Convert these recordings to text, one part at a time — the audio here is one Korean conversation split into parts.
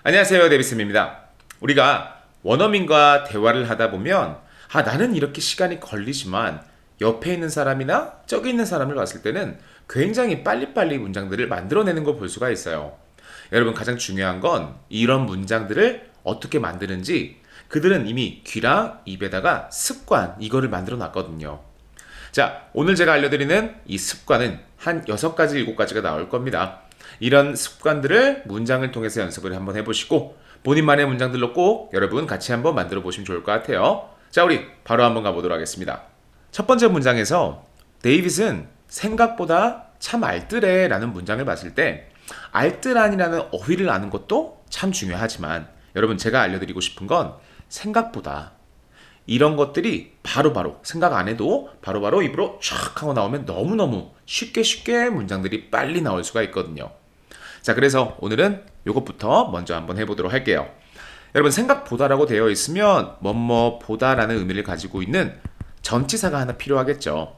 안녕하세요, 데이비스입니다. 우리가 원어민과 대화를 하다 보면 나는 이렇게 시간이 걸리지만 옆에 있는 사람이나 저기 있는 사람을 봤을 때는 굉장히 빨리빨리 문장들을 만들어내는 걸 볼 수가 있어요. 여러분, 가장 중요한 건 이런 문장들을 어떻게 만드는지 그들은 이미 귀랑 입에다가 습관 이거를 만들어 놨거든요. 자, 오늘 제가 알려드리는 이 습관은 한 6가지, 7가지가 나올 겁니다. 이런 습관들을 문장을 통해서 연습을 한번 해보시고 본인만의 문장들로 꼭 여러분 같이 한번 만들어 보시면 좋을 것 같아요. 자, 우리 바로 한번 가보도록 하겠습니다. 첫 번째 문장에서 데이빗은 생각보다 참 알뜰해 라는 문장을 봤을 때 알뜰한이라는 어휘를 아는 것도 참 중요하지만 여러분, 제가 알려드리고 싶은 건 생각보다 이런 것들이 바로바로 생각 안 해도 바로바로 입으로 촥 하고 나오면 너무너무 쉽게 문장들이 빨리 나올 수가 있거든요. 자, 그래서 오늘은 이것부터 먼저 한번 해보도록 할게요. 여러분, 생각보다라고 되어 있으면 뭐뭐보다라는 의미를 가지고 있는 전치사가 하나 필요하겠죠.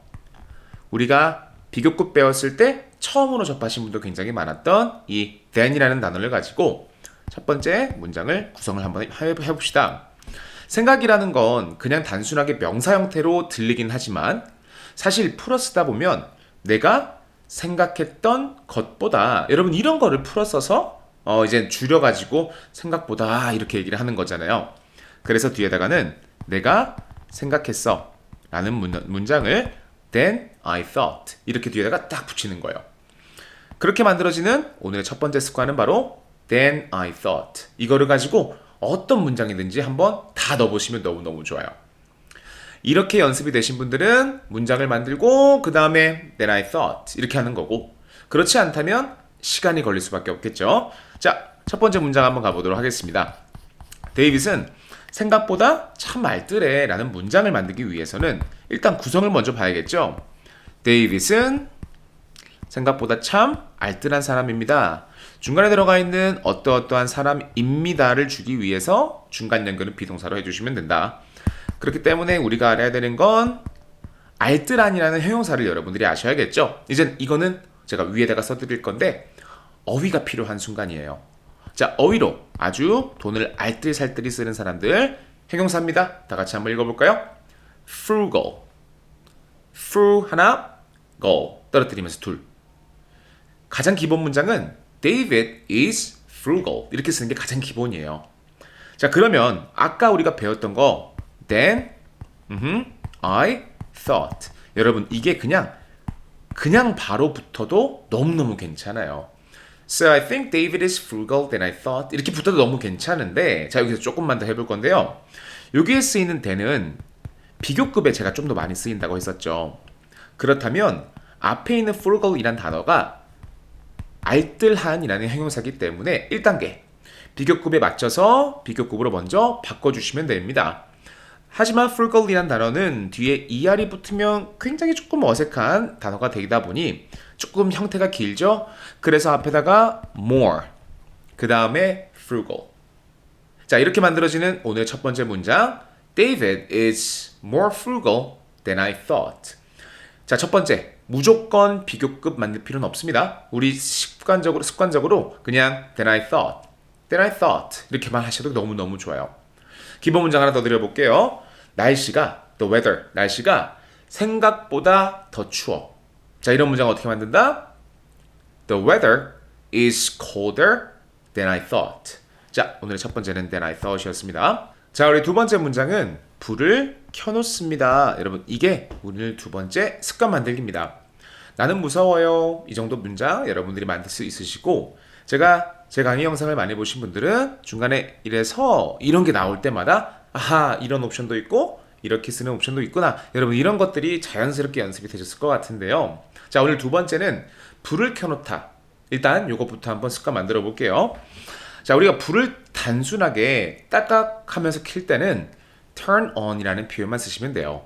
우리가 비교급 배웠을 때 처음으로 접하신 분도 굉장히 많았던 이 than이라는 단어를 가지고 첫 번째 문장을 구성을 한번 해봅시다. 생각이라는 건 그냥 단순하게 명사 형태로 들리긴 하지만 사실 풀어 쓰다 보면 내가 생각했던 것보다 여러분 이런 거를 풀어 써서 이제 줄여가지고 생각보다 이렇게 얘기를 하는 거잖아요. 그래서 뒤에다가는 내가 생각했어 라는 문장을 then I thought 이렇게 뒤에다가 딱 붙이는 거예요. 그렇게 만들어지는 오늘의 첫 번째 습관은 바로 then I thought 이거를 가지고 어떤 문장이든지 한번 다 넣어보시면 너무너무 좋아요. 이렇게 연습이 되신 분들은 문장을 만들고 그 다음에 then I thought 이렇게 하는 거고, 그렇지 않다면 시간이 걸릴 수밖에 없겠죠. 자, 첫 번째 문장 한번 가보도록 하겠습니다. 데이빗은 생각보다 참 알뜰해 라는 문장을 만들기 위해서는 일단 구성을 먼저 봐야겠죠. 데이빗은 생각보다 참 알뜰한 사람입니다. 중간에 들어가 있는 어떠어떠한 사람입니다를 주기 위해서 중간 연결은 비동사로 해주시면 된다. 그렇기 때문에 우리가 알아야 되는 건 알뜰한이라는 형용사를 여러분들이 아셔야겠죠. 이젠 이거는 제가 위에다가 써드릴 건데 어휘가 필요한 순간이에요. 자, 어휘로 아주 돈을 알뜰살뜰히 쓰는 사람들 형용사입니다. 다 같이 한번 읽어볼까요? frugal, fru 하나, gal 떨어뜨리면서 둘. 가장 기본 문장은 David is frugal 이렇게 쓰는 게 가장 기본이에요. 자, 그러면 아까 우리가 배웠던 거 then I thought 여러분 이게 그냥 바로 붙어도 너무너무 괜찮아요. So I think David is frugal then I thought 이렇게 붙어도 너무 괜찮은데, 자, 여기서 조금만 더 해볼 건데요. 여기에 쓰이는 then은 비교급에 제가 좀 더 많이 쓰인다고 했었죠. 그렇다면 앞에 있는 frugal이란 단어가 알뜰한이라는 형용사이기 때문에 1단계 비교급에 맞춰서 비교급으로 먼저 바꿔주시면 됩니다. 하지만 frugal이란 단어는 뒤에 er이 붙으면 굉장히 조금 어색한 단어가 되다 보니 조금 형태가 길죠. 그래서 앞에다가 more 그 다음에 frugal. 자, 이렇게 만들어지는 오늘 첫 번째 문장 David is more frugal than I thought. 자, 첫 번째 무조건 비교급 만들 필요는 없습니다. 우리 습관적으로 그냥 then I thought 이렇게만 하셔도 너무너무 좋아요. 기본 문장 하나 더 드려볼게요. 날씨가 the weather 날씨가 생각보다 더 추워. 자, 이런 문장 어떻게 만든다? The weather is colder than I thought. 자, 오늘의 첫 번째는 then I thought이었습니다. 자, 우리 두 번째 문장은 불을 켜놓습니다. 여러분, 이게 오늘 두 번째 습관 만들기입니다. 나는 무서워요. 이 정도 문장 여러분들이 만들 수 있으시고, 제가 제 강의 영상을 많이 보신 분들은 중간에 이래서 이런 게 나올 때마다 아하, 이런 옵션도 있고 이렇게 쓰는 옵션도 있구나. 여러분, 이런 것들이 자연스럽게 연습이 되셨을 것 같은데요. 자, 오늘 두 번째는 불을 켜놓다. 일단 이것부터 한번 습관 만들어 볼게요. 자, 우리가 불을 단순하게 따깍 하면서 킬 때는 turn on이라는 표현만 쓰시면 돼요.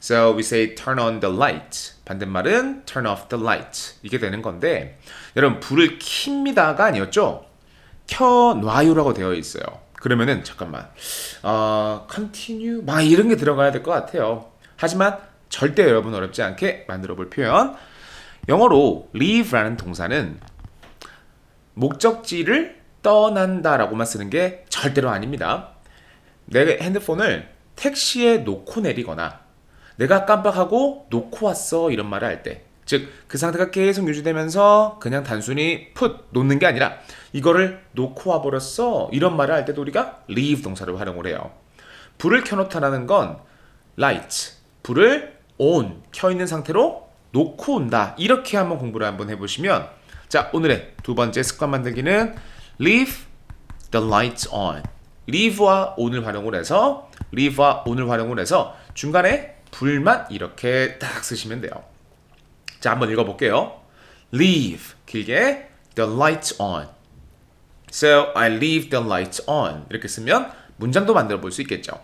So we say turn on the light. 반대말은 turn off the light. 이게 되는 건데, 여러분, 불을 킵니다가 아니었죠? 켜놔요라고 되어 있어요. 그러면은 잠깐만 continue 막 이런 게 들어가야 될 것 같아요. 하지만 절대 여러분 어렵지 않게 만들어 볼 표현, 영어로 leave라는 동사는 목적지를 떠난다라고만 쓰는 게 절대로 아닙니다. 내 핸드폰을 택시에 놓고 내리거나 내가 깜빡하고 놓고 왔어 이런 말을 할 때, 즉 그 상태가 계속 유지되면서 그냥 단순히 put 놓는 게 아니라 이거를 놓고 와버렸어 이런 말을 할 때도 우리가 leave 동사를 활용을 해요. 불을 켜놓다라는 건 light, 불을 on, 켜있는 상태로 놓고 온다. 이렇게 한번 공부를 한번 해보시면, 자, 오늘의 두 번째 습관 만들기는 leave the lights on. leave와 on을 활용을 해서 중간에 불만 이렇게 딱 쓰시면 돼요. 자, 한번 읽어볼게요. leave, 길게 the lights on. So I leave the lights on. 이렇게 쓰면 문장도 만들어 볼 수 있겠죠.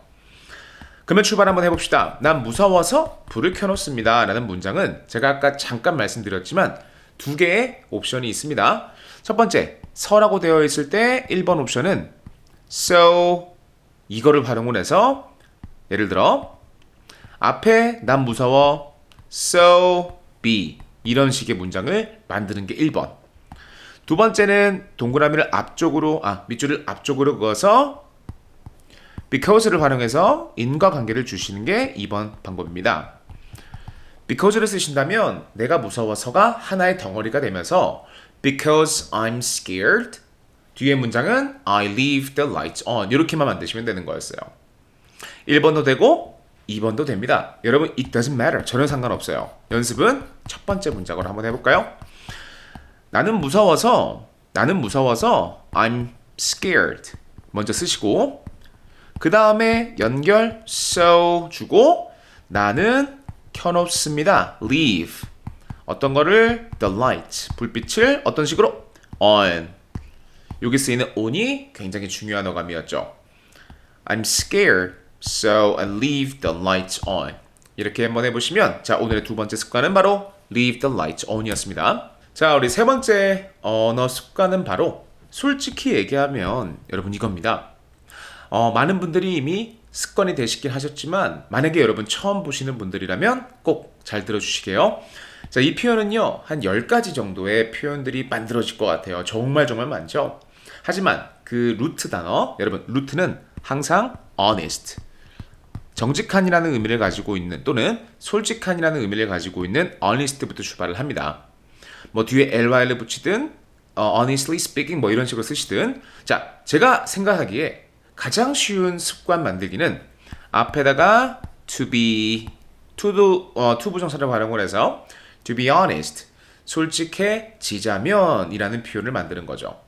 그러면 출발 한번 해봅시다. 난 무서워서 불을 켜놓습니다 라는 문장은 제가 아까 잠깐 말씀드렸지만 두 개의 옵션이 있습니다. 첫 번째, 서라고 되어 있을 때 1번 옵션은 so 이거를 활용을 해서, 예를 들어 앞에 난 무서워 so be 이런 식의 문장을 만드는 게 1번. 두 번째는 동그라미를 밑줄을 앞쪽으로 그어서 because를 활용해서 인과관계를 주시는 게 2번 방법입니다. because를 쓰신다면 내가 무서워서가 하나의 덩어리가 되면서 because I'm scared, 뒤에 문장은 I leave the lights on 이렇게만 만드시면 되는 거였어요. 1번도 되고 2번도 됩니다. 여러분 it doesn't matter. 전혀 상관없어요. 연습은 첫 번째 문장으로 한번 해볼까요? 나는 무서워서 I'm scared 먼저 쓰시고, 그 다음에 연결 so 주고 나는 켜놓습니다. leave 어떤 거를 the light 불빛을 어떤 식으로 on. 여기 쓰이는 on이 굉장히 중요한 어감이었죠. I'm scared so I leave the lights on. 이렇게 한번 해보시면, 자, 오늘의 두 번째 습관은 바로 leave the lights on이었습니다. 자, 우리 세 번째 언어 습관은 바로 솔직히 얘기하면 여러분 이겁니다. 많은 분들이 이미 습관이 되시긴 하셨지만 만약에 여러분 처음 보시는 분들이라면 꼭 잘 들어주시게요. 자, 이 표현은요 한 10가지 정도의 표현들이 만들어질 것 같아요. 정말 많죠. 하지만 그 루트 단어, 여러분 루트는 항상 honest, 정직한이라는 의미를 가지고 있는, 또는 솔직한이라는 의미를 가지고 있는 honest부터 출발을 합니다. 뭐 뒤에 ly를 붙이든 honestly speaking 뭐 이런 식으로 쓰시든, 자, 제가 생각하기에 가장 쉬운 습관 만들기는 앞에다가 to 부정사를 활용을 해서 to be honest, 솔직해지자면 이라는 표현을 만드는 거죠.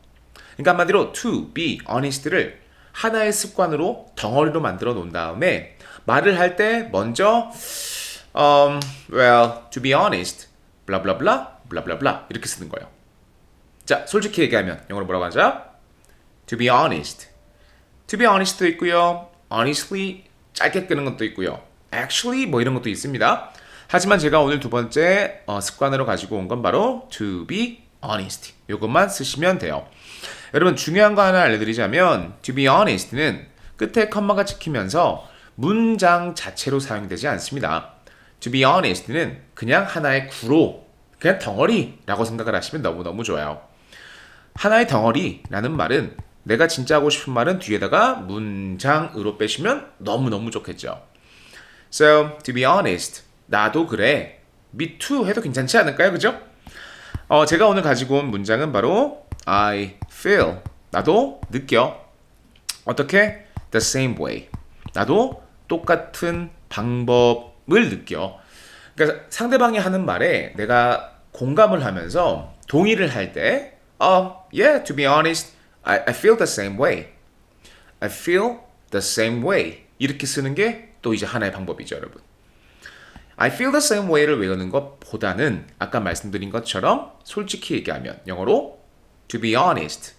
그러니까 한마디로 to be honest를 하나의 습관으로 덩어리로 만들어 놓은 다음에 말을 할 때 먼저 well, to be honest, blah blah blah, blah blah blah 이렇게 쓰는 거예요. 자, 솔직히 얘기하면 영어로 뭐라고 하죠? to be honest. to be honest도 있고요. honestly 짧게 끄는 것도 있고요. actually 뭐 이런 것도 있습니다. 하지만 제가 오늘 두 번째 습관으로 가지고 온 건 바로 to be honest. 이것만 쓰시면 돼요. 여러분 중요한 거 하나 알려드리자면 to be honest는 끝에 컴마가 찍히면서 문장 자체로 사용되지 않습니다. to be honest는 그냥 하나의 구로, 그냥 덩어리라고 생각을 하시면 너무너무 좋아요. 하나의 덩어리라는 말은 내가 진짜 하고 싶은 말은 뒤에다가 문장으로 빼시면 너무너무 좋겠죠. So, to be honest, 나도 그래. Me too 해도 괜찮지 않을까요? 그죠? 제가 오늘 가지고 온 문장은 바로 I feel, 나도 느껴. 어떻게? The same way. 나도 똑같은 방법을 느껴. 그러니까 상대방이 하는 말에 내가 공감을 하면서 동의를 할 때 yeah, to be honest, I feel the same way. I feel the same way. 이렇게 쓰는 게 또 이제 하나의 방법이죠, 여러분. I feel the same way를 외우는 것보다는 아까 말씀드린 것처럼 솔직히 얘기하면 영어로 to be honest.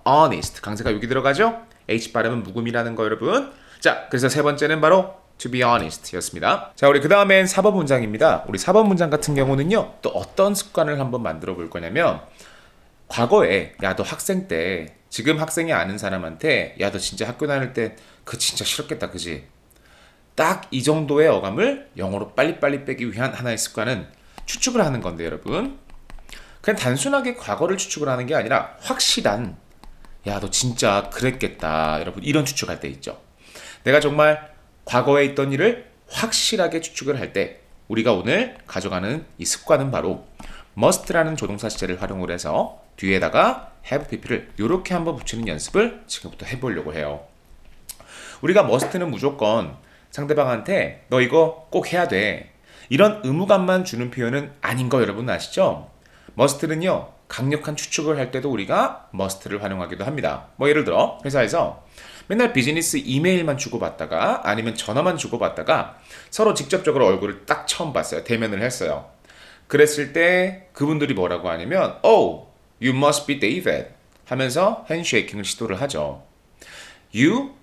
honest. 강세가 여기 들어가죠? H 발음은 묵음이라는 거, 여러분. 자, 그래서 세 번째는 바로 to be honest 였습니다. 자, 우리 그 다음엔 4번 문장입니다. 우리 4번 문장 같은 경우는요, 또 어떤 습관을 한번 만들어 볼 거냐면, 과거에 야, 너 학생 때, 지금 학생이 아는 사람한테 야, 너 진짜 학교 다닐 때 그거 진짜 싫었겠다, 그지? 딱 이 정도의 어감을 영어로 빨리빨리 빼기 위한 하나의 습관은 추측을 하는 건데, 여러분, 그냥 단순하게 과거를 추측을 하는 게 아니라 확실한 야, 너 진짜 그랬겠다. 여러분, 이런 추측할 때 있죠. 내가 정말 과거에 있던 일을 확실하게 추측을 할 때 우리가 오늘 가져가는 이 습관은 바로 must라는 조동사 시제를 활용을 해서 뒤에다가 have pp를 이렇게 한번 붙이는 연습을 지금부터 해보려고 해요. 우리가 must는 무조건 상대방한테 너 이거 꼭 해야 돼, 이런 의무감만 주는 표현은 아닌 거 여러분 아시죠? must는요, 강력한 추측을 할 때도 우리가 must를 활용하기도 합니다. 뭐 예를 들어 회사에서 맨날 비즈니스 이메일만 주고받다가 아니면 전화만 주고받다가 서로 직접적으로 얼굴을 딱 처음 봤어요. 대면을 했어요. 그랬을 때 그분들이 뭐라고 하냐면 Oh, you must be David 하면서 핸쉐이킹을 시도를 하죠. You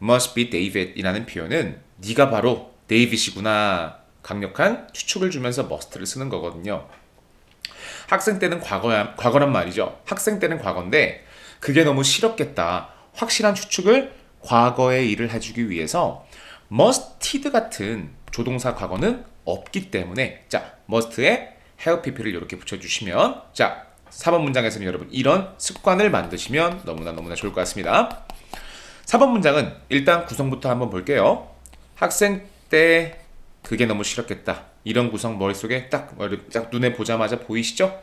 must be David 이라는 표현은 네가 바로 데이빗이구나, 강력한 추측을 주면서 must를 쓰는 거거든요. 학생 때는 과거란 말이죠. 학생 때는 과거인데 그게 너무 싫었겠다. 확실한 추측을 과거의 일을 해주기 위해서 musted 같은 조동사 과거는 없기 때문에 자, must에 have pp를 이렇게 붙여주시면 자, 4번 문장에서는 여러분 이런 습관을 만드시면 너무나 좋을 것 같습니다. 4번 문장은 일단 구성부터 한번 볼게요. 학생 때 그게 너무 싫었겠다. 이런 구성 머릿속에 딱 눈에 보자마자 보이시죠?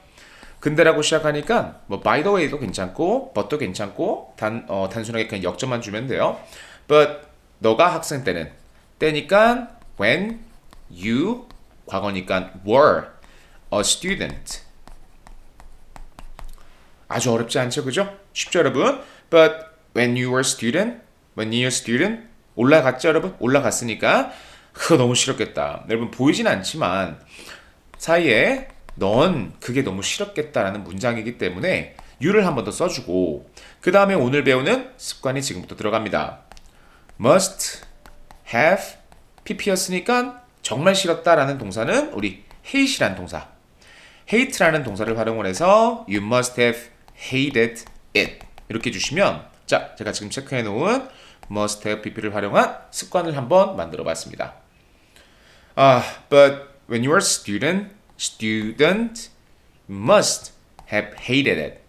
근데라고 시작하니까 뭐 by the way도 괜찮고 but도 괜찮고 단순하게 그냥 역점만 주면 돼요. But 너가 학생 때는 때니까 when you 과거니까 were a student. 아주 어렵지 않죠, 그죠? 쉽죠, 여러분? But when you were a student 올라갔죠, 여러분? 올라갔으니까 그거 너무 싫었겠다. 여러분 보이진 않지만 사이에 넌 그게 너무 싫었겠다라는 문장이기 때문에 you를 한 번 더 써주고 그 다음에 오늘 배우는 습관이 지금부터 들어갑니다. must have pp였으니까 정말 싫었다라는 동사는 우리 hate이라는 동사, hate라는 동사를 활용을 해서 you must have hated it 이렇게 주시면 자, 제가 지금 체크해 놓은 must have pp를 활용한 습관을 한번 만들어 봤습니다. But when you are student must have hated it.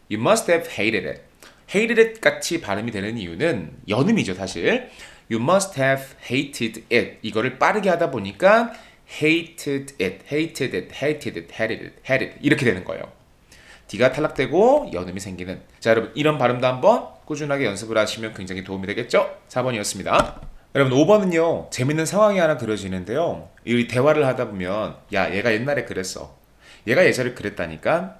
You must have hated it. hated it 같이 발음이 되는 이유는 연음이죠, 사실. You must have hated it. 이거를 빠르게 하다 보니까 hated it 이렇게 되는 거예요. D가 탈락되고 연음이 생기는. 자, 여러분 이런 발음도 한번 꾸준하게 연습을 하시면 굉장히 도움이 되겠죠? 4번이었습니다. 여러분 5번은요, 재밌는 상황이 하나 그려지는데요. 이 대화를 하다 보면 야, 얘가 옛날에 그랬어. 얘가 예전에 그랬다니까.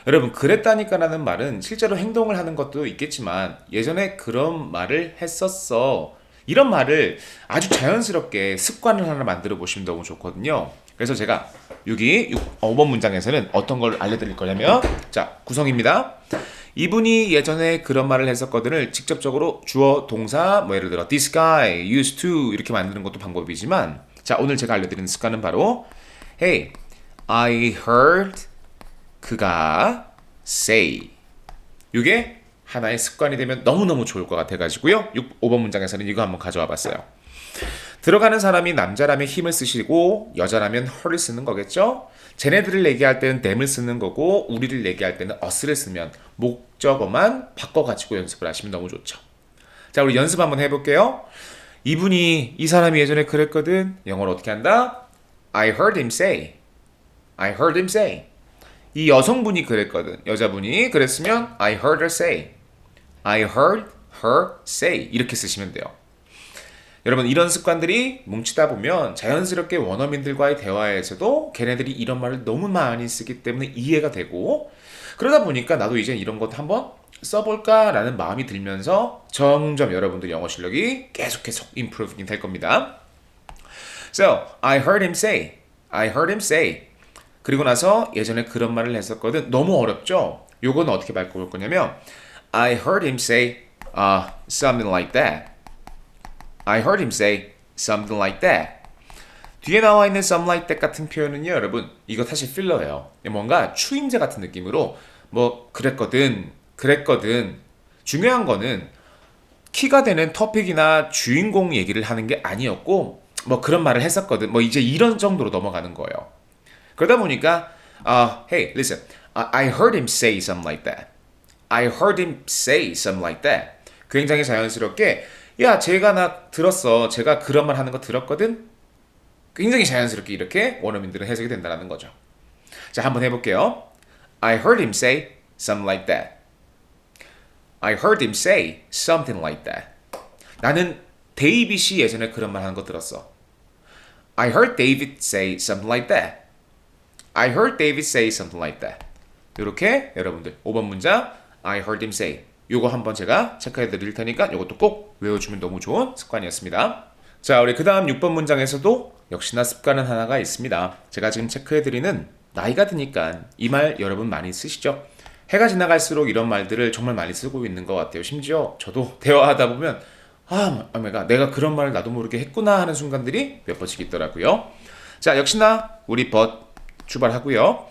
여러분 그랬다니까라는 말은 실제로 행동을 하는 것도 있겠지만 예전에 그런 말을 했었어. 이런 말을 아주 자연스럽게 습관을 하나 만들어 보시면 너무 좋거든요. 그래서 제가 여기 5번 문장에서는 어떤 걸 알려드릴 거냐면 자, 구성입니다. 이분이 예전에 그런 말을 했었거든을 직접적으로 주어, 동사, 뭐 예를 들어 this guy used to 이렇게 만드는 것도 방법이지만 자, 오늘 제가 알려드리는 습관은 바로 Hey, I heard 그가 say. 이게 하나의 습관이 되면 너무너무 좋을 것 같아가지고요. 5번 문장에서는 이거 한번 가져와 봤어요. 들어가는 사람이 남자라면 힘을 쓰시고 여자라면 her를 쓰는 거겠죠? 쟤네들을 얘기할 때는 them을 쓰는 거고 우리를 얘기할 때는 us를 쓰면 목적어만 바꿔가지고 연습을 하시면 너무 좋죠. 자, 우리 연습 한번 해볼게요. 이 사람이 예전에 그랬거든. 영어로 어떻게 한다? I heard him say. I heard him say. 이 여성분이 그랬거든. 여자분이 그랬으면 I heard her say. I heard her say. 이렇게 쓰시면 돼요. 여러분 이런 습관들이 뭉치다 보면 자연스럽게 원어민들과의 대화에서도 걔네들이 이런 말을 너무 많이 쓰기 때문에 이해가 되고 그러다 보니까 나도 이제 이런 것도 한번 써볼까라는 마음이 들면서 점점 여러분들 영어 실력이 계속 improveing 될 겁니다. So, I heard him say. I heard him say. 그리고 나서 예전에 그런 말을 했었거든. 너무 어렵죠? 요건 어떻게 바꿔볼 거냐면 I heard him say something like that. I heard him say something like that. 뒤에 나와 있는 something like that 같은 표현은요, 여러분 이거 사실 필러예요. 뭔가 추임새 같은 느낌으로 뭐 그랬거든. 중요한 거는 키가 되는 토픽이나 주인공 얘기를 하는 게 아니었고 뭐 그런 말을 했었거든. 뭐 이제 이런 정도로 넘어가는 거예요. 그러다 보니까 hey, listen. I heard him say something like that. I heard him say something like that. 굉장히 자연스럽게 야, 제가 나 들었어. 제가 그런 말 하는 거 들었거든. 굉장히 자연스럽게 이렇게 원어민들은 해석이 된다는 거죠. 자, 한번 해볼게요. I heard him say something like that. I heard him say something like that. 나는 데이빗이 예전에 그런 말 하는 거 들었어. I heard David say something like that. I heard David say something like that. 이렇게 여러분들 5번 문장 I heard him say 요거 한번 제가 체크해 드릴 테니까 요것도 꼭 외워주면 너무 좋은 습관이었습니다. 자, 우리 그 다음 6번 문장에서도 역시나 습관은 하나가 있습니다. 제가 지금 체크해 드리는 나이가 드니까 이 말 여러분 많이 쓰시죠? 해가 지나갈수록 이런 말들을 정말 많이 쓰고 있는 것 같아요. 심지어 저도 대화하다 보면 내가 그런 말을 나도 모르게 했구나 하는 순간들이 몇 번씩 있더라고요. 자, 역시나 우리 출발하고요.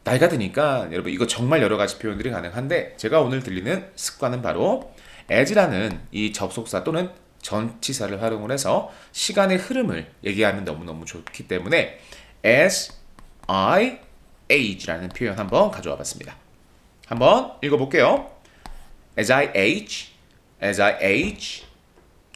나이가 드니까 여러분 이거 정말 여러 가지 표현들이 가능한데 제가 오늘 들리는 습관은 바로 as라는 이 접속사 또는 전치사를 활용을 해서 시간의 흐름을 얘기하면 너무너무 좋기 때문에 as I age라는 표현 한번 가져와 봤습니다. 한번 읽어볼게요. As I age, as I age.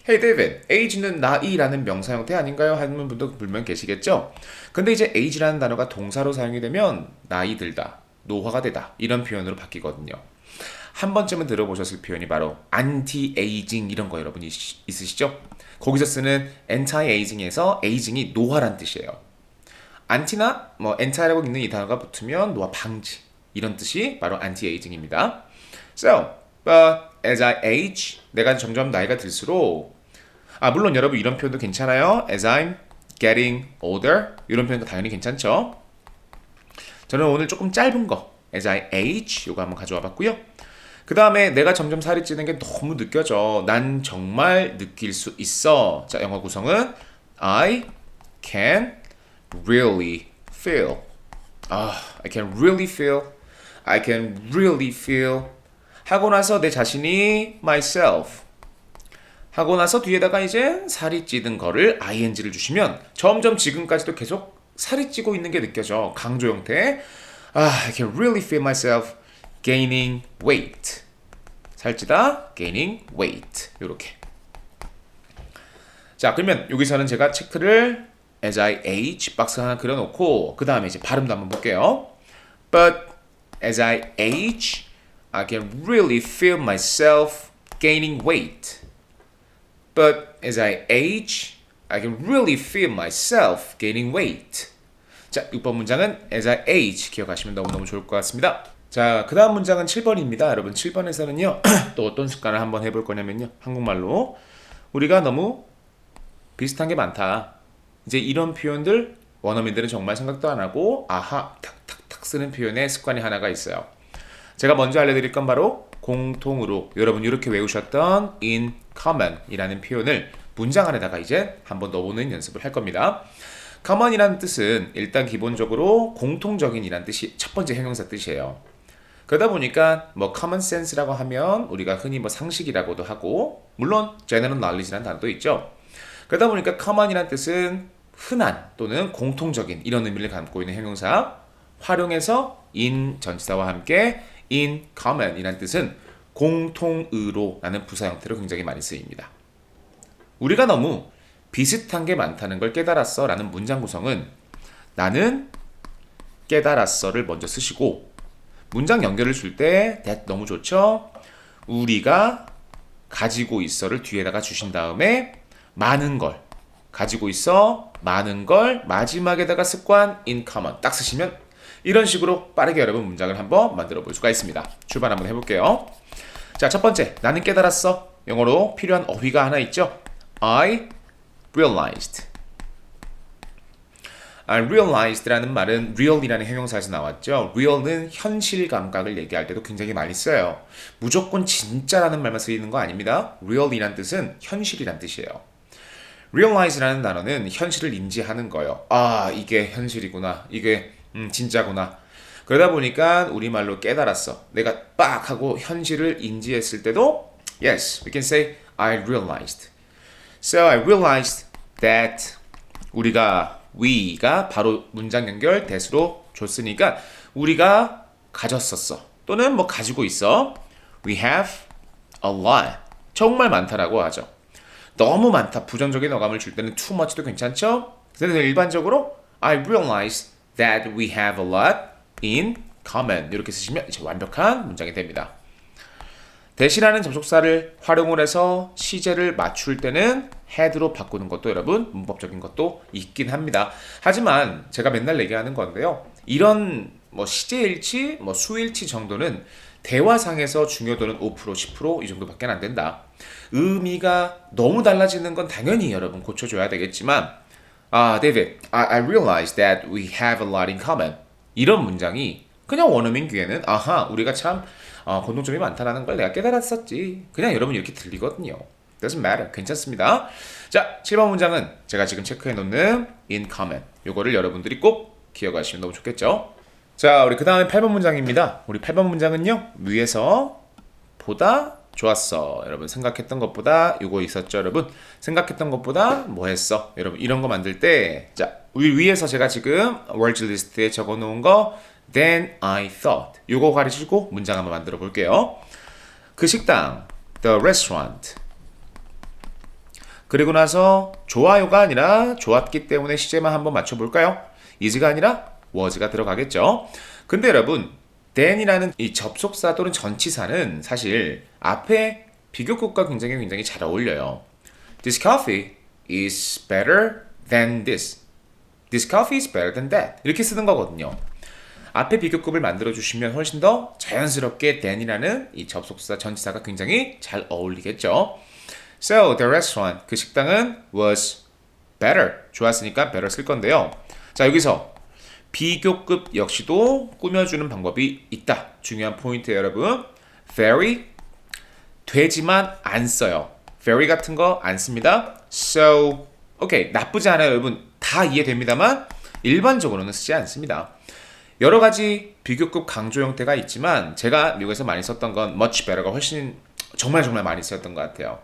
Hey David, age는 나이라는 명사 형태 아닌가요? 하는 분도 분명 계시겠죠? 근데 이제 age라는 단어가 동사로 사용이 되면 나이 들다, 노화가 되다 이런 표현으로 바뀌거든요. 한 번쯤은 들어보셨을 표현이 바로 anti-aging 이런 거 여러분 있으시죠? 거기서 쓰는 anti-aging에서 aging이 노화란 뜻이에요. anti나 anti라고 있는 이 단어가 붙으면 노화 방지 이런 뜻이 바로 anti-aging입니다. So, but as I age, 내가 점점 나이가 들수록 물론 여러분 이런 표현도 괜찮아요. As I'm getting older 이런 표현도 당연히 괜찮죠. 저는 오늘 조금 짧은 거 As I age 요거 한번 가져와 봤고요. 그 다음에 내가 점점 살이 찌는 게 너무 느껴져. 난 정말 느낄 수 있어. 자, 영어 구성은 I can really feel. I can really feel. I can really feel. 하고 나서 내 자신이 myself. 하고 나서 뒤에다가 이제 살이 찌든 거를 ing를 주시면 점점 지금까지도 계속 살이 찌고 있는 게 느껴져. 강조 형태. I can really feel myself gaining weight. 살찌다, gaining weight. 요렇게. 자, 그러면 여기서는 제가 체크를 as I age 박스 하나 그려놓고 그 다음에 이제 발음도 한번 볼게요. But as I age, I can really feel myself gaining weight. But as I age, I can really feel myself gaining weight. 자, 6번 문장은 as I age 기억하시면 너무너무 좋을 것 같습니다. 자, 그 다음 문장은 7번입니다. 여러분 7번에서는요. 또 어떤 습관을 한번 해볼 거냐면요. 한국말로 우리가 너무 비슷한 게 많다. 이제 이런 표현들 원어민들은 정말 생각도 안 하고 탁탁탁 쓰는 표현의 습관이 하나가 있어요. 제가 먼저 알려드릴 건 바로 공통으로 여러분 이렇게 외우셨던 in common 이라는 표현을 문장 안에다가 이제 한번 넣어보는 연습을 할 겁니다. common이라는 뜻은 일단 기본적으로 공통적인 이란 뜻이 첫 번째 형용사 뜻이에요. 그러다 보니까 common sense라고 하면 우리가 흔히 상식이라고도 하고 물론 general knowledge라는 단어도 있죠. 그러다 보니까 common이라는 뜻은 흔한 또는 공통적인 이런 의미를 담고 있는 형용사 활용해서 in 전치사와 함께 in common 이라는 뜻은 공통으로 라는 부사 형태로 굉장히 많이 쓰입니다. 우리가 너무 비슷한 게 많다는 걸 깨달았어 라는 문장 구성은 나는 깨달았어를 먼저 쓰시고 문장 연결을 줄 때 that 너무 좋죠. 우리가 가지고 있어를 뒤에다가 주신 다음에 많은 걸 가지고 있어 많은 걸 마지막에다가 습관 in common 딱 쓰시면 이런 식으로 빠르게 여러분 문장을 한번 만들어 볼 수가 있습니다. 출발 한번 해볼게요. 자, 첫 번째 나는 깨달았어. 영어로 필요한 어휘가 하나 있죠. I realized. I realized라는 말은 real이라는 형용사에서 나왔죠. real은 현실 감각을 얘기할 때도 굉장히 많이 써요. 무조건 진짜라는 말만 쓰이는 거 아닙니다. real이란 뜻은 현실이란 뜻이에요. realize라는 단어는 현실을 인지하는 거예요. 이게 현실이구나. 이게 진짜구나. 그러다 보니까 우리말로 깨달았어. 내가 빡 하고 현실을 인지했을 때도 yes, we can say I realized. So I realized that we가 바로 문장 연결 that으로 줬으니까 우리가 가졌었어. 또는 가지고 있어. We have a lot. 정말 많다라고 하죠. 너무 많다. 부정적인 어감을 줄 때는 too much도 괜찮죠? 그래서 일반적으로 I realize that we have a lot in common. 이렇게 쓰시면 이제 완벽한 문장이 됩니다. 대신하는 접속사를 활용을 해서 시제를 맞출 때는 had로 바꾸는 것도 여러분 문법적인 것도 있긴 합니다. 하지만 제가 맨날 얘기하는 건데요. 이런 뭐 시제일치, 뭐 수일치 정도는 대화상에서 중요도는 5%, 10%이 정도밖에 안 된다. 의미가 너무 달라지는 건 당연히 여러분 고쳐줘야 되겠지만 David, I realize that we have a lot in common. 이런 문장이 그냥 원어민 귀에는 우리가 참 공통점이 많다는 걸 내가 깨달았었지. 그냥 여러분 이렇게 들리거든요. Doesn't matter. 괜찮습니다. 자, 7번 문장은 제가 지금 체크해 놓는 in common. 요거를 여러분들이 꼭 기억하시면 너무 좋겠죠. 자, 우리 그 다음에 8번 문장입니다. 우리 8번 문장은요. 위에서 보다 좋았어. 여러분 생각했던 것보다 요거 있었죠, 여러분. 생각했던 것보다 뭐 했어? 여러분 이런 거 만들 때 자, 위에서 제가 지금 words 리스트에 적어 놓은 거 Then I thought. 요거 가르치고 문장 한번 만들어 볼게요. 그 식당, the restaurant. 그리고 나서 좋아요가 아니라 좋았기 때문에 시제만 한번 맞춰볼까요? is가 아니라 was가 들어가겠죠. 근데 여러분, then이라는 이 접속사 또는 전치사는 사실 앞에 비교급과 굉장히 잘 어울려요. This coffee is better than this. This coffee is better than that. 이렇게 쓰는 거거든요. 앞에 비교급을 만들어주시면 훨씬 더 자연스럽게 then이라는 이 접속사 전치사가 굉장히 잘 어울리겠죠. So the restaurant, 그 식당은 was better. 좋았으니까 better 쓸 건데요. 자, 여기서 비교급 역시도 꾸며주는 방법이 있다. 중요한 포인트예요, 여러분. very 되지만 안 써요. very 같은 거 안 씁니다. So, 오케이, 나쁘지 않아요, 여러분. 다 이해됩니다만 일반적으로는 쓰지 않습니다. 여러 가지 비교급 강조 형태가 있지만 제가 미국에서 많이 썼던 건 much better가 훨씬 정말 많이 쓰였던 것 같아요.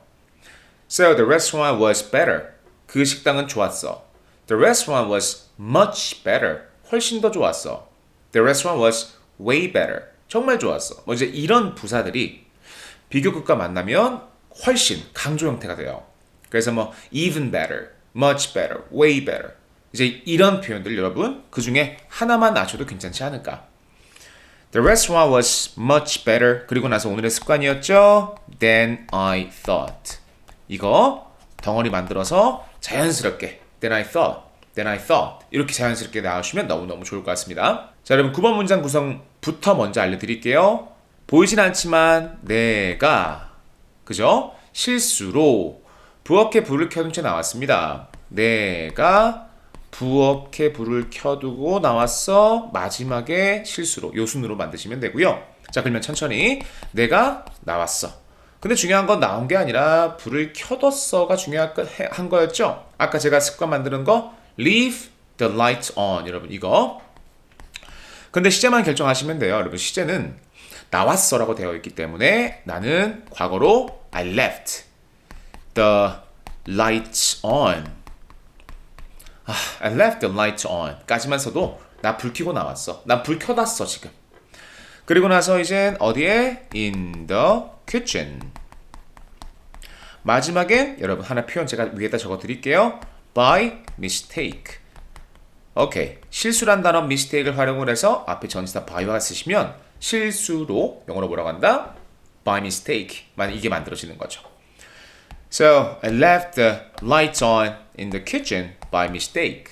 So the restaurant was better. 그 식당은 좋았어. The restaurant was much better. 훨씬 더 좋았어. The restaurant was way better. 정말 좋았어. 뭐 이제 이런 부사들이 비교급과 만나면 훨씬 강조 형태가 돼요. 그래서 뭐 even better, much better, way better. 이제 이런 표현들 여러분 그 중에 하나만 낮춰도 괜찮지 않을까? The restaurant was much better. 그리고 나서 오늘의 습관이었죠. Than I thought. 이거 덩어리 만들어서 자연스럽게 Than I thought, Than I thought 이렇게 자연스럽게 나오시면 너무너무 좋을 것 같습니다. 자, 여러분 9번 문장 구성부터 먼저 알려드릴게요. 보이진 않지만 내가 그죠? 실수로 부엌에 불을 켜둔 채 나왔습니다. 내가 부엌에 불을 켜두고 나왔어. 마지막에 실수로 요순으로 만드시면 되고요. 자, 그러면 천천히 내가 나왔어. 근데 중요한 건 나온 게 아니라 불을 켜뒀어가 중요한 거였죠. 아까 제가 습관 만드는 거 leave the light on. 여러분 이거 근데 시제만 결정하시면 돼요. 여러분 시제는 나왔어라고 되어 있기 때문에 나는 과거로 I left the lights on. I left the lights on 까지만 써도 나 불 켜고 나왔어. 난 불 켜놨어 지금. 그리고 나서 이젠 어디에? In the kitchen. 마지막엔 여러분 하나 표현 제가 위에다 적어 드릴게요. By mistake. 오케이. 실수란 단어 mistake를 활용을 해서 앞에 전치사 by와 쓰시면 실수로 영어로 뭐라고 한다? By mistake. 이게 만들어지는 거죠. So, I left the lights on in the kitchen by mistake.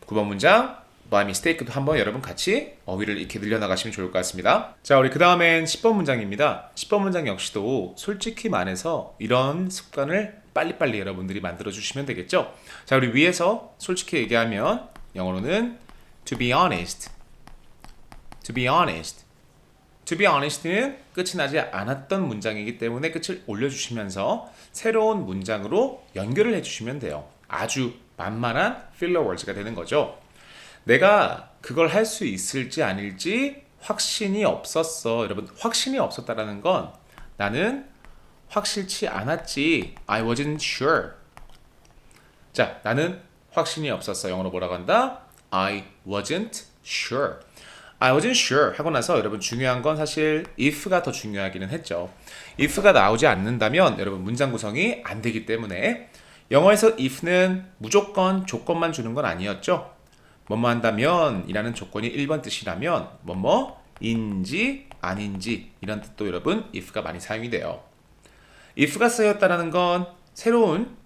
9번 문장 by mistake도 한번 여러분 같이 어휘를 이렇게 늘려나가시면 좋을 것 같습니다. 자, 우리 그 다음엔 10번 문장입니다. 10번 문장 역시도 솔직히 말해서 이런 습관을 빨리빨리 여러분들이 만들어주시면 되겠죠. 자, 우리 위에서 솔직히 얘기하면 영어로는 to be honest. To be honest. To be honest는 끝이 나지 않았던 문장이기 때문에 끝을 올려주시면서 새로운 문장으로 연결을 해주시면 돼요. 아주 만만한 filler words가 되는 거죠. 내가 그걸 할 수 있을지 아닐지 확신이 없었어. 여러분 확신이 없었다라는 건 나는 확실치 않았지. I wasn't sure. 자, 나는 확신이 없었어. 영어로 뭐라고 한다? I wasn't sure. I wasn't sure 하고 나서 여러분 중요한 건 사실 if가 더 중요하기는 했죠. if가 나오지 않는다면 여러분 문장 구성이 안 되기 때문에 영어에서 if는 무조건 조건만 주는 건 아니었죠. 뭐뭐 한다면 이라는 조건이 1번 뜻이라면 뭐뭐인지 아닌지 이런 뜻도 여러분 if가 많이 사용이 돼요. if가 쓰였다는 건 새로운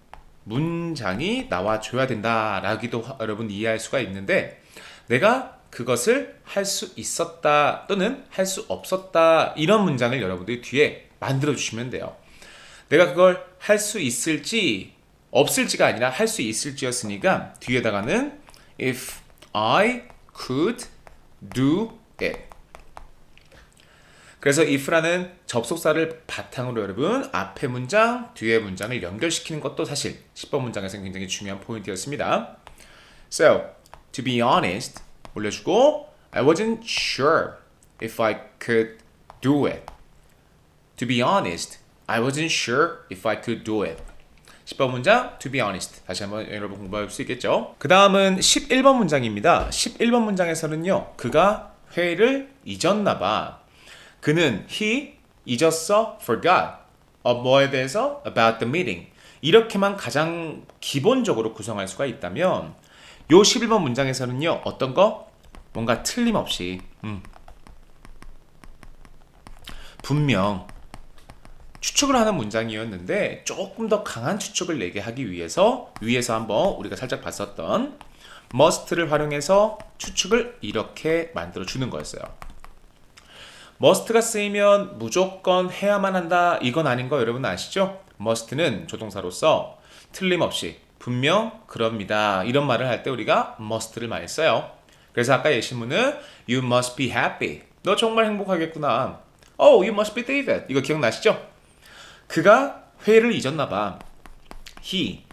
문장이 나와줘야 된다라기도 여러분 이해할 수가 있는데 내가 그것을 할 수 있었다 또는 할 수 없었다 이런 문장을 여러분들이 뒤에 만들어 주시면 돼요. 내가 그걸 할 수 있을지 없을지가 아니라 할 수 있을지였으니까 뒤에다가는 if I could do it. 그래서 if라는 접속사를 바탕으로 여러분 앞에 문장, 뒤에 문장을 연결시키는 것도 사실 10번 문장에서 굉장히 중요한 포인트였습니다. So, to be honest 올려주고 I wasn't sure if I could do it. To be honest, I wasn't sure if I could do it. 10번 문장, to be honest. 다시 한번 여러분 공부할 수 있겠죠? 그 다음은 11번 문장입니다. 11번 문장에서는요, 그가 회의를 잊었나 봐. 그는 he 잊었어, forgot. 뭐에 대해서? about the meeting. 이렇게만 가장 기본적으로 구성할 수가 있다면 요 11번 문장에서는요, 어떤 거? 뭔가 틀림없이 분명 추측을 하는 문장이었는데 조금 더 강한 추측을 내게 하기 위해서 위에서 한번 우리가 살짝 봤었던 must를 활용해서 추측을 이렇게 만들어 주는 거였어요. must가 쓰이면 무조건 해야만 한다 이건 아닌 거 여러분 아시죠? must는 조동사로서 틀림없이 분명 그럽니다 이런 말을 할 때 우리가 must를 많이 써요. 그래서 아까 예시문은 You must be happy. 너 정말 행복하겠구나. Oh, you must be David. 이거 기억나시죠? 그가 회의를 잊었나 봐. He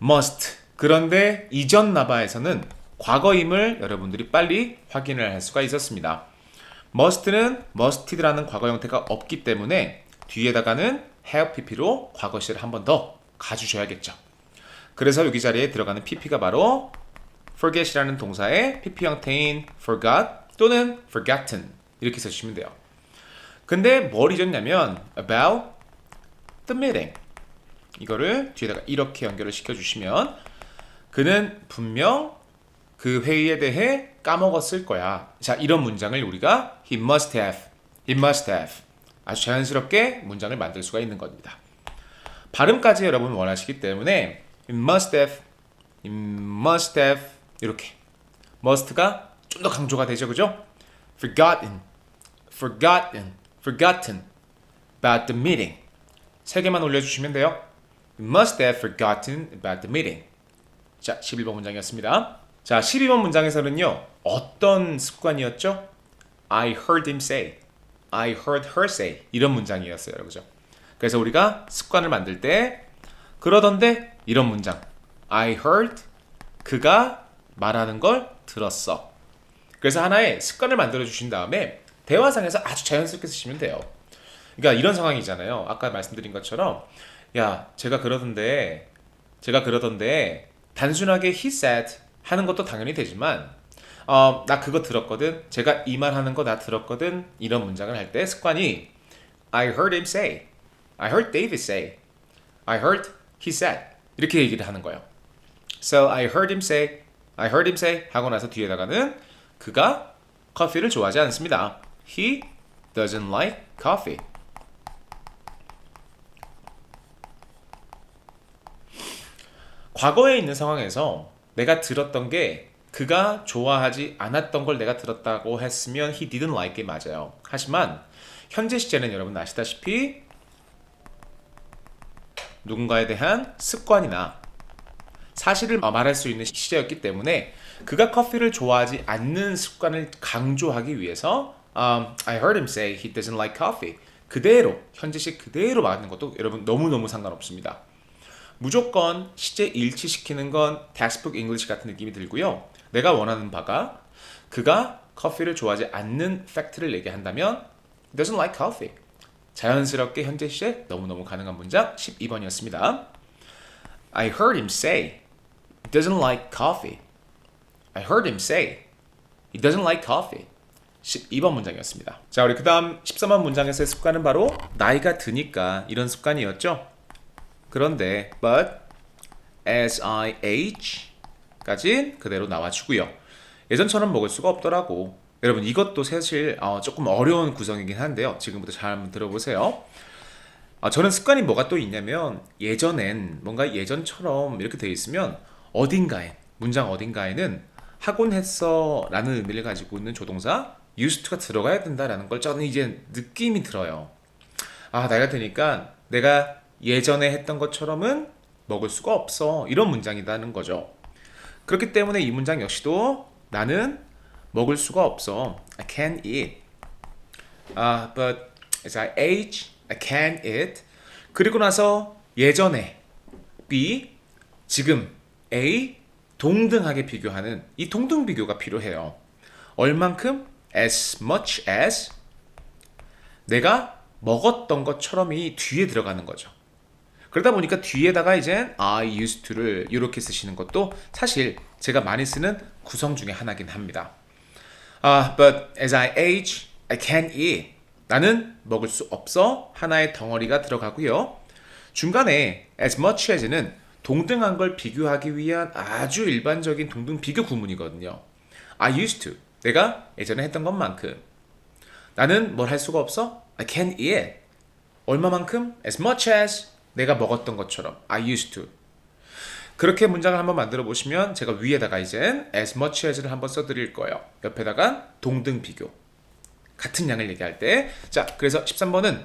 must. 그런데 잊었나 봐에서는 과거임을 여러분들이 빨리 확인을 할 수가 있었습니다. must는 musted라는 과거 형태가 없기 때문에 뒤에다가는 have pp로 과거 시를 한 번 더 가주셔야겠죠. 그래서 여기 자리에 들어가는 pp가 바로 forget이라는 동사의 pp 형태인 forgot 또는 forgotten 이렇게 써주시면 돼요. 근데 뭘 잊었냐면 about the meeting 이거를 뒤에다가 이렇게 연결을 시켜주시면 그는 분명 그 회의에 대해 까먹었을 거야. 자, 이런 문장을 우리가 he must have 아주 자연스럽게 문장을 만들 수가 있는 겁니다. 발음까지 여러분 원하시기 때문에 he must have 이렇게 must가 좀 더 강조가 되죠, 그죠? forgotten about the meeting 세 개만 올려주시면 돼요. You must have forgotten about the meeting. 자, 11번 문장이었습니다. 자, 12번 문장에서는요, 어떤 습관이었죠? I heard him say, I heard her say 이런 문장이었어요, 그죠? 그래서 우리가 습관을 만들 때 그러던데 이런 문장 I heard 그가 말하는 걸 들었어. 그래서 하나의 습관을 만들어 주신 다음에 대화상에서 아주 자연스럽게 쓰시면 돼요. 그러니까 이런 상황이잖아요. 아까 말씀드린 것처럼 야, 제가 그러던데 단순하게 he said 하는 것도 당연히 되지만 나 그거 들었거든. 제가 이 말 하는 거 나 들었거든. 이런 문장을 할 때 습관이 I heard him say, I heard David say, I heard he said 이렇게 얘기를 하는 거예요. So I heard him say 하고 나서 뒤에다가는 그가 커피를 좋아하지 않습니다. He doesn't like coffee. 과거에 있는 상황에서 내가 들었던 게 그가 좋아하지 않았던 걸 내가 들었다고 했으면 he didn't like it 맞아요. 하지만 현재 시제는 여러분 아시다시피 누군가에 대한 습관이나 사실을 말할 수 있는 시제였기 때문에 그가 커피를 좋아하지 않는 습관을 강조하기 위해서 I heard him say he doesn't like coffee 그대로 현재식 그대로 말하는 것도 여러분 너무너무 상관없습니다. 무조건 시제 일치시키는 건 textbook English 같은 느낌이 들고요. 내가 원하는 바가 그가 커피를 좋아하지 않는 팩트를 얘기한다면 he doesn't like coffee 자연스럽게 현재 시제 너무너무 가능한 문장 12번이었습니다. I heard him say he doesn't like coffee. I heard him say he doesn't like coffee. 12번 문장이었습니다. 자, 우리 그 다음 13번 문장에서의 습관은 바로 나이가 드니까 이런 습관이었죠. 그런데 but as I age 까지 그대로 나와주고요. 예전처럼 먹을 수가 없더라고. 여러분 이것도 사실 조금 어려운 구성이긴 한데요. 지금부터 잘 한번 들어보세요. 저는 습관이 뭐가 또 있냐면 예전엔 뭔가 예전처럼 이렇게 돼 있으면 어딘가에 문장 어딘가에는 하곤 했어 라는 의미를 가지고 있는 조동사 used to가 들어가야 된다라는 걸 저는 이제 느낌이 들어요. 나이가 드니까 내가 예전에 했던 것처럼은 먹을 수가 없어 이런 문장이라는 거죠. 그렇기 때문에 이 문장 역시도 나는 먹을 수가 없어. I can't eat. But as I age, I can't eat. 그리고 나서 예전에 B, 지금 A 동등하게 비교하는 이 동등 비교가 필요해요. 얼만큼? As much as 내가 먹었던 것처럼이 뒤에 들어가는 거죠. 그러다 보니까 뒤에다가 이제 I used to를 이렇게 쓰시는 것도 사실 제가 많이 쓰는 구성 중에 하나긴 합니다. But as I age, I can't eat. 나는 먹을 수 없어. 하나의 덩어리가 들어가고요. 중간에 as much as는 동등한 걸 비교하기 위한 아주 일반적인 동등 비교 구문이거든요. I used to. 내가 예전에 했던 것만큼. 나는 뭘 할 수가 없어? I can't eat. 얼마만큼? As much as 내가 먹었던 것처럼. I used to. 그렇게 문장을 한번 만들어 보시면 제가 위에다가 이제 as much as를 한번 써드릴 거예요. 옆에다가 동등 비교. 같은 양을 얘기할 때. 자, 그래서 13번은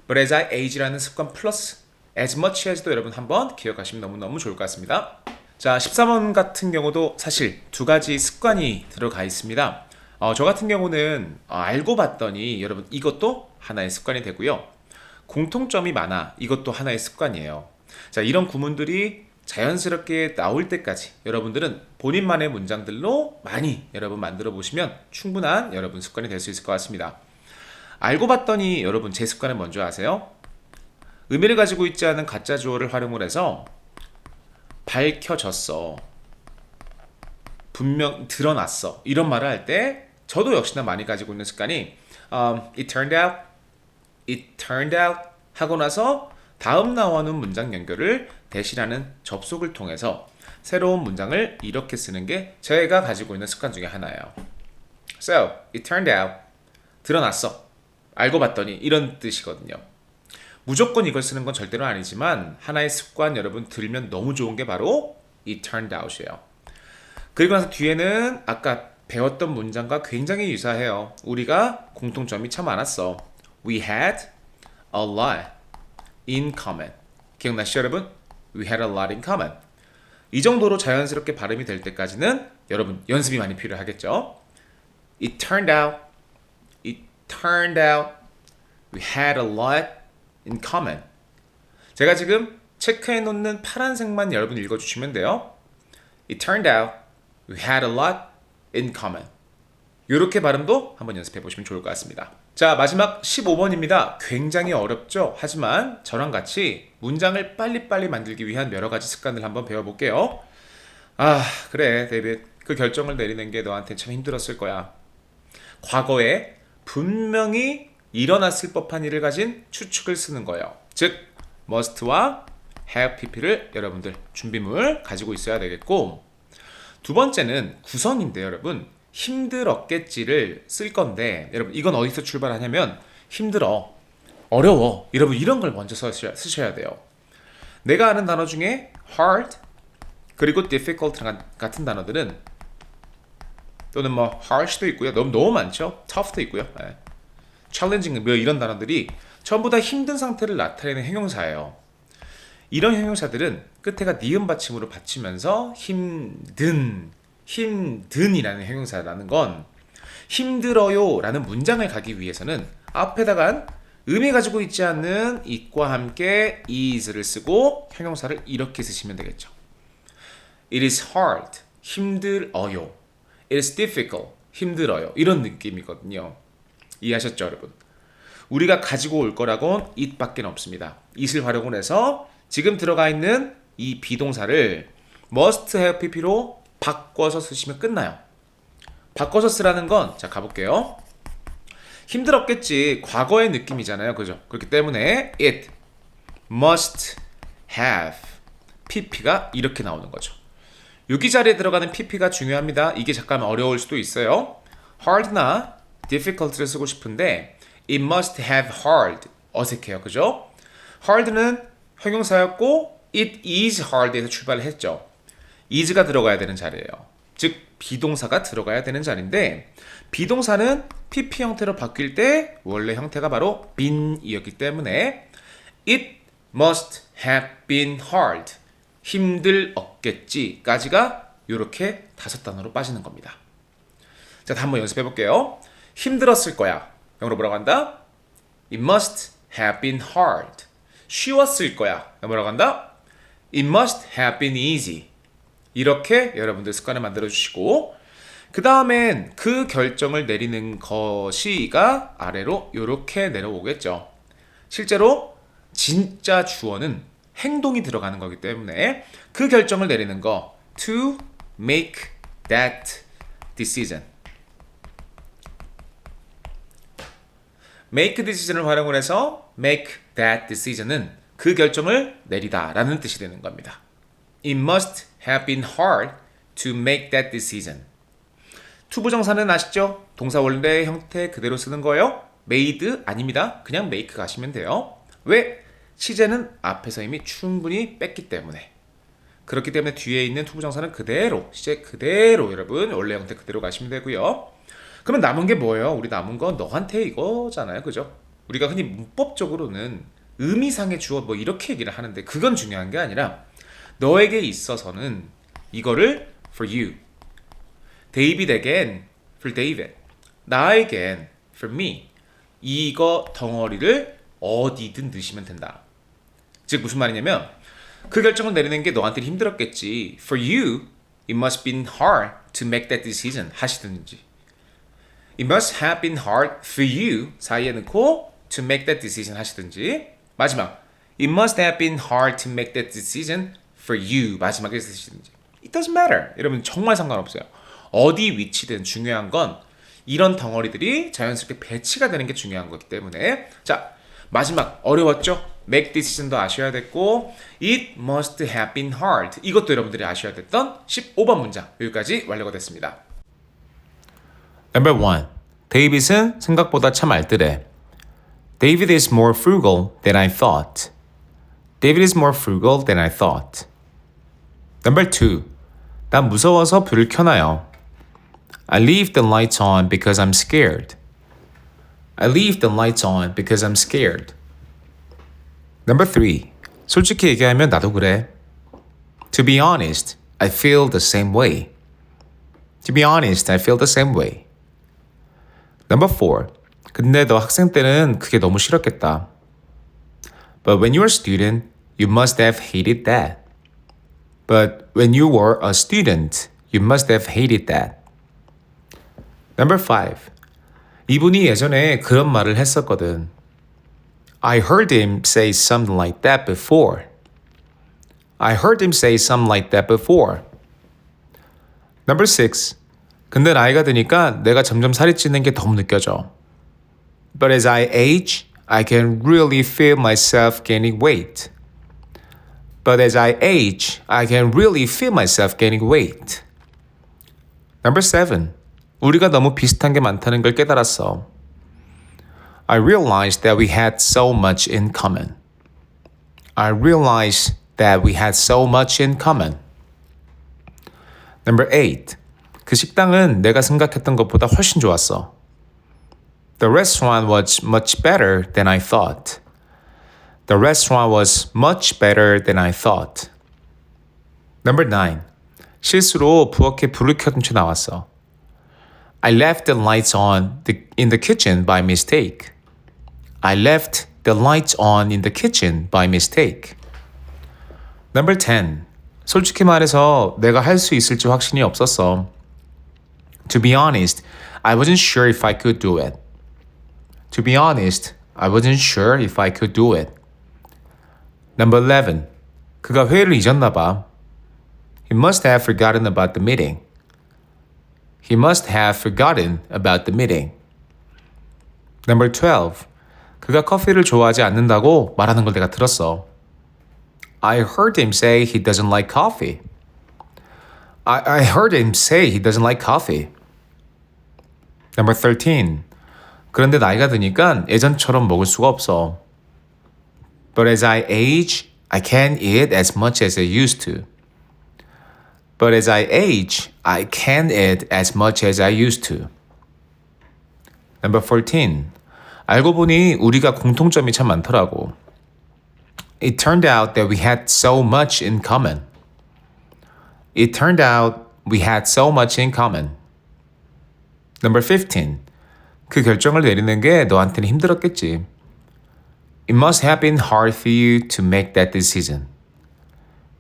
but as I age라는 습관 플러스 as much as도 여러분 한번 기억하시면 너무너무 좋을 것 같습니다. 자, 13번 같은 경우도 사실 두 가지 습관이 들어가 있습니다. 저 같은 경우는 알고 봤더니 여러분 이것도 하나의 습관이 되고요. 공통점이 많아. 이것도 하나의 습관이에요. 자, 이런 구문들이 자연스럽게 나올 때까지 여러분들은 본인만의 문장들로 많이 여러분 만들어 보시면 충분한 여러분 습관이 될 수 있을 것 같습니다. 알고 봤더니 여러분 제 습관은 뭔지 아세요? 의미를 가지고 있지 않은 가짜 주어를 활용을 해서 밝혀졌어. 분명 드러났어. 이런 말을 할 때 저도 역시나 많이 가지고 있는 습관이 it turned out 하고 나서 다음 나오는 문장 연결을 대시라는 접속을 통해서 새로운 문장을 이렇게 쓰는 게 제가 가지고 있는 습관 중에 하나예요. So, it turned out. 드러났어. 알고 봤더니 이런 뜻이거든요. 무조건 이걸 쓰는 건 절대로 아니지만 하나의 습관 여러분 들면 너무 좋은 게 바로 it turned out이에요. 그리고 나서 뒤에는 아까 배웠던 문장과 굉장히 유사해요. 우리가 공통점이 참 많았어. We had a lot in common. 기억나시죠 여러분? We had a lot in common. 이 정도로 자연스럽게 발음이 될 때까지는 여러분 연습이 많이 필요하겠죠. It turned out. We had a lot in common. 제가 지금 체크해 놓는 파란색만 여러분 읽어주시면 돼요. It turned out we had a lot in common. 이렇게 발음도 한번 연습해 보시면 좋을 것 같습니다. 자, 마지막 15번입니다. 굉장히 어렵죠? 하지만 저랑 같이 문장을 빨리빨리 만들기 위한 여러 가지 습관을 한번 배워볼게요. 그래, 데이빗. 그 결정을 내리는 게 너한테 참 힘들었을 거야. 과거에 분명히 일어났을 법한 일을 가진 추측을 쓰는 거예요. 즉, must와 have pp를 여러분들 준비물 가지고 있어야 되겠고, 두 번째는 구성인데 여러분 힘들었겠지를 쓸 건데 여러분 이건 어디서 출발하냐면 힘들어, 어려워 여러분 이런 걸 먼저 쓰셔야 돼요. 내가 아는 단어 중에 hard 그리고 difficult 같은 단어들은 또는 뭐 harsh도 있고요. 너무 많죠. tough도 있고요. challenging 뭐 이런 단어들이 전부 다 힘든 상태를 나타내는 형용사예요. 이런 형용사들은 끝에가 니은 받침으로 받치면서 힘든이라는 형용사라는 건 힘들어요 라는 문장을 가기 위해서는 앞에다가 의미 가지고 있지 않는 it과 함께 is를 쓰고 형용사를 이렇게 쓰시면 되겠죠. It is hard. 힘들어요. It is difficult. 힘들어요. 이런 느낌이거든요. 이해하셨죠 여러분? 우리가 가지고 올 거라고는 it밖에 없습니다. it을 활용을 해서 지금 들어가 있는 이 비동사를 must have pp로 바꿔서 쓰시면 끝나요. 바꿔서 쓰라는 건 자 가볼게요. 힘들었겠지. 과거의 느낌이잖아요. 그죠? 그렇기 때문에 it must have pp가 이렇게 나오는 거죠. 여기 자리에 들어가는 pp가 중요합니다. 이게 잠깐 어려울 수도 있어요. hard나 difficult를 쓰고 싶은데 it must have hard 어색해요. 그죠? hard는 형용사였고 it is hard에서 출발을 했죠. is가 들어가야 되는 자리예요. 즉 비동사가 들어가야 되는 자리인데 비동사는 pp 형태로 바뀔 때 원래 형태가 바로 been이었기 때문에 it must have been hard 힘들었겠지까지가 이렇게 5단어로 빠지는 겁니다. 자, 한번 연습해 볼게요. 힘들었을 거야. 영어로 뭐라고 한다? It must have been hard. 쉬웠을 거야. 뭐라고 한다? It must have been easy. 이렇게 여러분들 습관을 만들어 주시고 그 다음엔 그 결정을 내리는 것이가 아래로 이렇게 내려오겠죠. 실제로 진짜 주어는 행동이 들어가는 거기 때문에 그 결정을 내리는 거 to make that decision. make decision을 활용을 해서 make that decision은 그 결정을 내리다 라는 뜻이 되는 겁니다. It must have been hard to make that decision. 투부정사는 아시죠? 동사 원래 형태 그대로 쓰는 거예요. made 아닙니다. 그냥 make 가시면 돼요. 왜? 시제는 앞에서 이미 충분히 뺐기 때문에. 그렇기 때문에 뒤에 있는 투부정사는 그대로 시제 그대로 여러분 원래 형태 그대로 가시면 되고요. 그러면 남은 게 뭐예요? 우리 남은 건 너한테 이거잖아요. 그죠? 우리가 흔히 문법적으로는 의미상의 주어 뭐 이렇게 얘기를 하는데 그건 중요한 게 아니라 너에게 있어서는 이거를 for you, 데이빗에겐 for David, 나에겐 for me 이거 덩어리를 어디든 넣으시면 된다. 즉 무슨 말이냐면 그 결정을 내리는 게 너한테 힘들었겠지. For you, it must have been hard to make that decision 하시든지 It must have been hard for you 사이에 넣고 to make that decision 하시든지 마지막 It must have been hard to make that decision for you 마지막에 쓰시든지 It doesn't matter. 여러분 정말 상관없어요. 어디 위치든 중요한 건 이런 덩어리들이 자연스럽게 배치가 되는 게 중요한 거기 때문에 자 마지막 어려웠죠? make decision도 아셔야 됐고 It must have been hard 이것도 여러분들이 아셔야 됐던 15번 문장 여기까지 완료가 됐습니다. Number 1. 데이빗은 생각보다 참 알뜰해. David is more frugal than I thought. David is more frugal than I thought. Number 2. 난 무서워서 불을 켜놔요. I leave the lights on because I'm scared. I leave the lights on because I'm scared. Number 3. 솔직히 얘기하면 나도 그래. To be honest, I feel the same way. To be honest, I feel the same way. Number 4. 근데 너 학생 때는 그게 너무 싫었겠다. But when you were a student, you must have hated that. But when you were a student, you must have hated that. Number 5. 이분이 예전에 그런 말을 했었거든. I heard him say something like that before. I heard him say something like that before. Number 6. 근데 나이가 드니까 내가 점점 살이 찌는 게 너무 느껴져. But as I age, I can really feel myself gaining weight. But as I age, I can really feel myself gaining weight. Number 7. 우리가 너무 비슷한 게 많다는 걸 깨달았어. I realized that we had so much in common. I realized that we had so much in common. Number 8. 그 식당은 내가 생각했던 것보다 훨씬 좋았어. The restaurant was much better than I thought. The restaurant was much better than I thought. Number 9. 실수로 부엌에 불을 켜둔 채 나왔어. I left the lights on in the kitchen by mistake. I left the lights on in the kitchen by mistake. Number 10. 솔직히 말해서 내가 할 수 있을지 확신이 없었어. To be honest, I wasn't sure if I could do it. To be honest, I wasn't sure if I could do it. Number 11. 그가 회의를 잊었나 봐. He must have forgotten about the meeting. He must have forgotten about the meeting. Number 12. 그가 커피를 좋아하지 않는다고 말하는 걸 내가 들었어. I heard him say he doesn't like coffee. I heard him say he doesn't like coffee. Number 13. 그런데 나이가 드니까 예전처럼 먹을 수가 없어. But as I age, I can't eat as much as I used to. But as I age, I can't eat as much as I used to. Number 14. 알고 보니 우리가 공통점이 참 많더라고. It turned out that we had so much in common. It turned out we had so much in common. Number 15. 그 결정을 내리는 게 너한테는 힘들었겠지. It must have been hard for you to make that decision.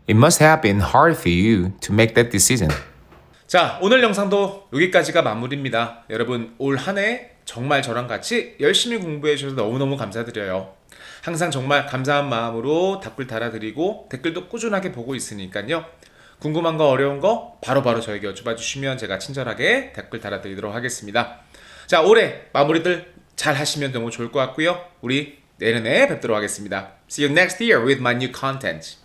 It must have been hard for you to make that decision. 자, 오늘 영상도 여기까지가 마무리입니다. 여러분, 올 한 해 정말 저랑 같이 열심히 공부해 주셔서 너무너무 감사드려요. 항상 정말 감사한 마음으로 댓글 달아드리고 댓글도 꾸준하게 보고 있으니까요. 궁금한 거 어려운 거 바로바로 저에게 여쭤봐 주시면 제가 친절하게 댓글 달아드리도록 하겠습니다. 자, 올해 마무리들 잘 하시면 너무 좋을 것 같고요. 우리 내년에 뵙도록 하겠습니다. See you next year with my new content.